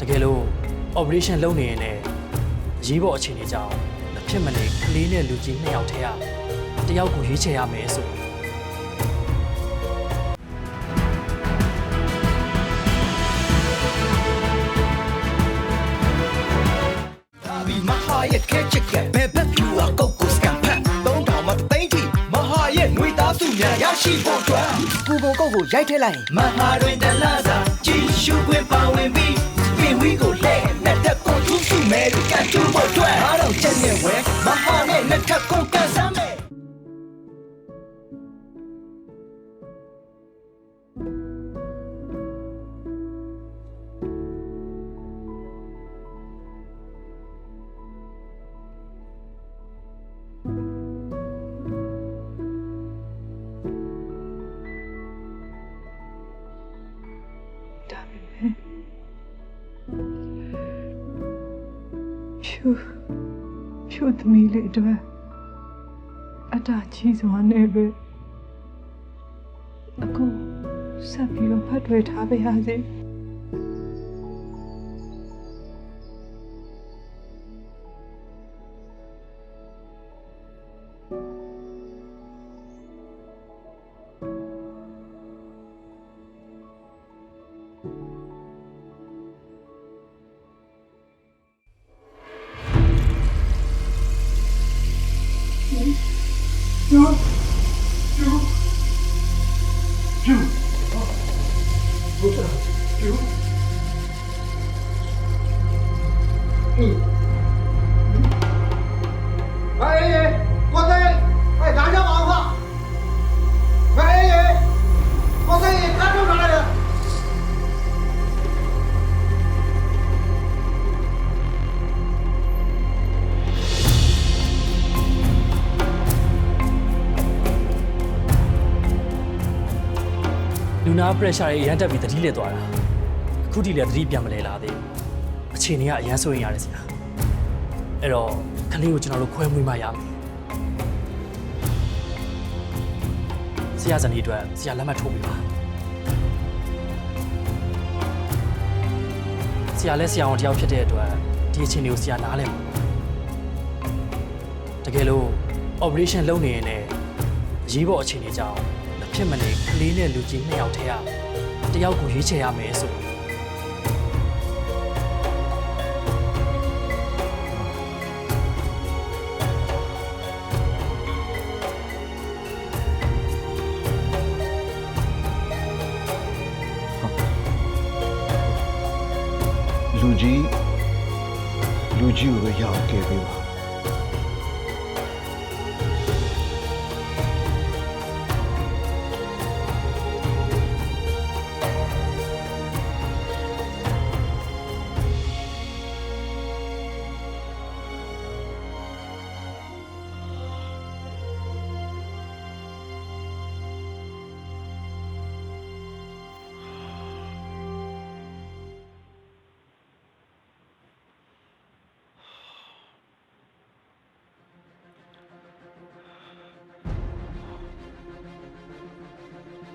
ကယ်လို့ operation လုပ်နေရင်လည်းအရေးပေါ်အခြေအနေကြောင့်မဖြစ်မနေကလေးနဲ့လူကြီး2ယောက်ထဲကတယောက်ကိုရွေးချယ်ရမယ်ဆိုမဟာရဲ့ခဲချက်ကဘယ်ဘက်ပြူအကုတ်ကိုစကန်ဖက်သုံးတောင်မှသိန်းချီမဟာရဲ့ငွေသားစုများရရှိဖို့အတွက်ကိုကိုကုတ်ကိုရိုက်ထည့်လိုက်မဟာတွင်တလားစာကြည်ရှုခွင့်ပါဝင်ပြီးပြင်ဝီကိုလဲနဲ့တက်ကိုထူးစုမဲကန်တူဖို့အတွက်အားတော့ချက်နဲ့ဝဲမဟာနဲ့နှစ်ထပ်ကိုကန်စမ်းမယ်ဖြူသမီးလေးအတွက်အတားကြီးစွာနဲ့ပဲအခုဆက်ပြီးတော့ဖတ်တွေ့ထားပါရစေလူနာ pressure တွေအရန်တက်ပြီးတတိလက်သွားတာအခုထိလည်းတတိပြန်မလဲလာသေးဘူးအခြေအနေကအရန်ဆိုရင်ရတယ်ဆရာအဲ့တော့ကလေးကိုကျွန်တော်တို့ခွဲမွေးမှရမယ်ဆရာဇနီးအတွက်ဆရာလက်မှတ်ထိုးပေးပါဆရာလည်းဆရာဝန်တယောက်ဖြစ်တဲ့အတွက်ဒီအခြေအနေကိုဆရာနားလည်မှာတကယ်လို့ operation လုပ်နေရင်လည်းအရေးပေါ်အခြေအနေကြောင့်ဖြစ်မနေကလေးနဲ့လူကြီး2ယောက်ထဲကတယောက်ကိုရွေးချယ်ရမယ်ဆိုလူကြီးကိုပဲရအောင်ကယ်ပေးပါ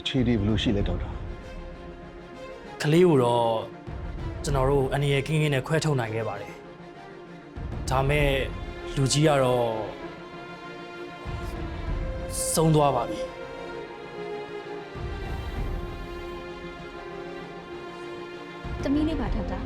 အခြေအနေဘယ်လိုရှိလဲဒေါက်တာ ကလေးကိုတော့ကျွန်တော်တို့အနေနဲ့ကင်းကင်းနဲ့ခွဲထုတ်နိုင်ခဲ့ပါတယ်ဒါမဲ့လူကြီးကတော့ဆုံးသွားပါပြီသမီးလေးပါထောက်တာ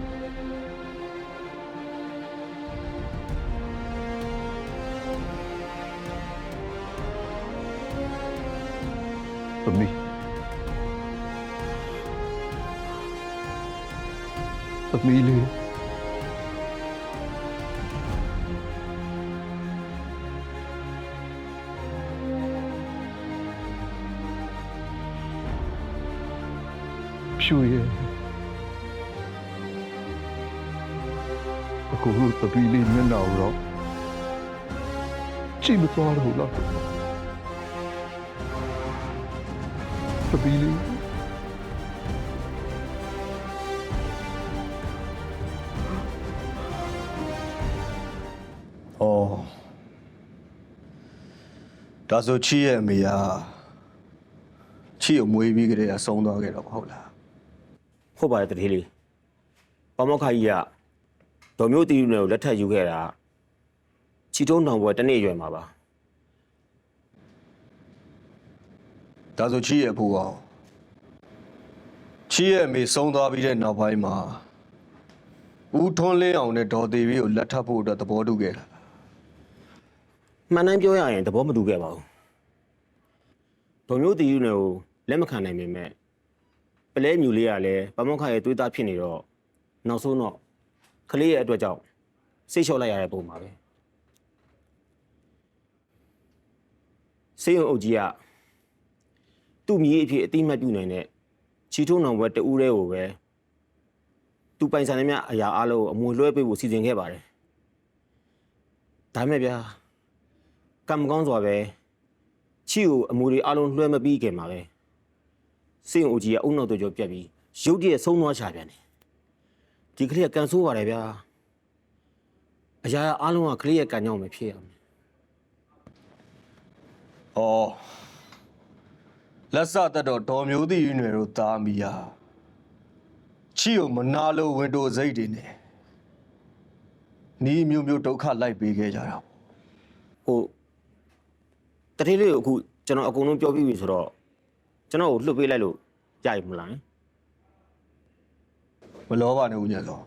သမီးလေးဖြူရဲ့အခုသမီးလေးမျက်နှာကိုတော့ကြည့်မသွားတော့ဘူးလားသမီးလေးဒါဆိုချီရဲ့အမေကချီကိုမွေးပြီးကြတဲ့အဆုံးသွားခဲ့တော့ဟုတ်လား ဟုတ်ပါတယ်တတိလေး ပမောက္ခကြီးကဒေါ်မျိုးတီးယူနယ်ကိုလက်ထပ်ယူခဲ့တာချီတုံးနောင်ပွဲတစ်နေ့ရွယ်မှာပါ ဒါဆိုချီရဲ့အဖိုးအောင်ချီရဲ့အမေဆုံးသွားပြီးတဲ့နောက်ပိုင်းမှာဦးထွန်းလင်းအောင်နဲ့ဒေါ်သေးပြီးကိုလက်ထပ်ဖို့အတွက်သဘောတူခဲ့တာ မှန်တိုင်းပြောရရင်သဘောမတူခဲ့ပါဘူးဒေါ်မျိုးတီးယူနယ်ကိုလက်မခံနိုင်ပေမဲ့ပလဲမြူလေးကလည်းပမောက္ခရဲ့သွေးသားဖြစ်နေတော့နောက်ဆုံးတော့ကလေးရဲ့အတွက်ကြောင့်စိတ်လျှော့လိုက်ရတဲ့ပုံပါပဲစေယုံအုပ်ကြီးကသူ့မြေအဖြစ်အတိမတ်ပြုနိုင်တဲ့ချီထုံးနောင်ဘွဲတူးရဲကိုပဲသူပိုင်ဆိုင်နေမြအရာအလုံးကိုအမွေလွှဲပေးဖို့စီစဉ်ခဲ့ပါတယ်ဒါမဲ့ဗျာကံမကောင်းစွာပဲချီကိုအမွေတွေအလုံးလွှဲမပြီးခင်မှာပဲစေယုံအုပ်ကြီးကအုံနောက်တို့ကြောပြက်ပြီးရုတ်တရက်ဆုံးသွားချပြန်တယ်ဒီကလေးကကန်ဆိုးပါတယ်ဗျာအရာအလုံးကကလေးရဲ့ကံကြောင့်ပဲဖြစ်ရမယ် ။အော်လက်စသက်တော့ဒေါ်မျိုးတီရွယ်တို့သားမိယာချီကိုမနာလို့ဝင်တိုစိတ်တွေနဲ့နီးမျိုးမျိုးဒုက္ခလိုက်ပေးခဲ့ကြတာပေါ့ ဟိုတတိလေးကိုအခုကျွန်တော်အကုန်လုံးပြောပြီးပြီဆိုတော့ကျွန်တော်ကိုလှုပ်ပေးလိုက်လို့ရပြီမလား ။မလောပါနဲ့ဦးညံစော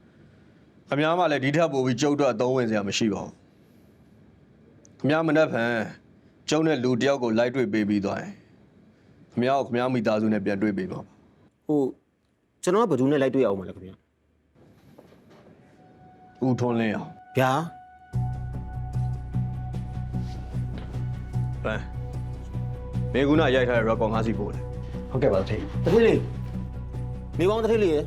။အများမှလည်းဒီထက်ပိုပြီးကျုပ်တို့အသုံးဝင်စရာမရှိပါဘူး။ခမ ्या မနှက်ဖန်ကျုံနဲ့လူတယောက်ကိုလိုက်တွေ့ပေးပြီးသွားရင်ခမ ्या ကိုခမ ्या မိသားစုနဲ့ပြန်တွေ့ပေးပါပါ ဟိုကျွန်တော်ကဘယ်သူနဲ့လိုက်တွေ့အောင်မလဲခင်ဗျာ ။ဦးထွန်းလင်းအောင် ဗျာ ။မေကုနာရိုက်ထားတဲ့ record ငါးစီပို့တယ် ဟုတ်ကဲ့ပါထိတ် တတိလေးနေပေါင်းတတိလေး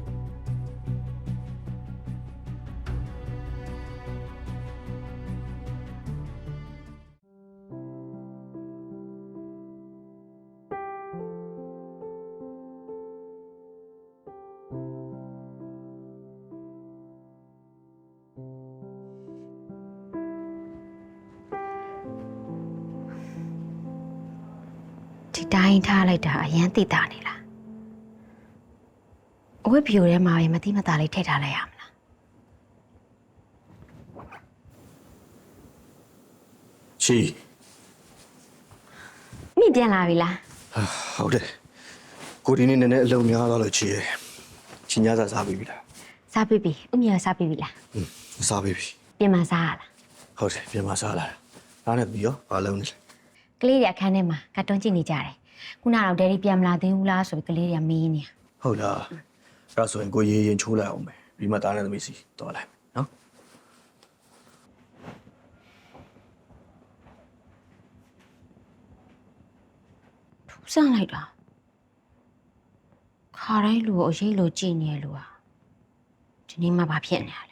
ဒီတိုင်းထားလိုက်တာအရန်တိတာနေလားအဝတ်ဖြူထဲမှာပဲမတိမတာလေးထည့်ထားလိုက်ရမလား ချီ မိပြန်လာပြီလား ဟုတ်တယ်ကိုဒီနေ့နည်းနည်းအလုံးများသွားလို့ချီရယ်ချီညစာစားပြီးပြီလား စားပြီးပြီဥမြေစားပြီးပြီလား စားပြီးပြီ ပြင်မစားရလား ဟုတ်တယ်ပြန်မစားလာတာဒါနဲ့ပြီးရောဘာလုံးနေလဲ ကလေးတွေအခန်းထဲမှာကတ်တွန်းကြည့်နေကြတယ်ခုနကတော့ဒယ်ဒီပြန်မလာသေးဘူးလားဆိုပြီးကလေးတွေကမေးနေ ဟုတ်လားအဲ့ဒါဆိုရင်ကိုရေရင်ချိုးလိုက်အောင်မယ်ပြီးမှသားနဲ့သမီးစီတော့လိုက်နော် ထူးဆန်းလိုက်တာခါတိုင်းလူကိုအရေးလိုကြည့်နေရလူဟာဒီနေ့မှဘာဖြစ်နေရလဲ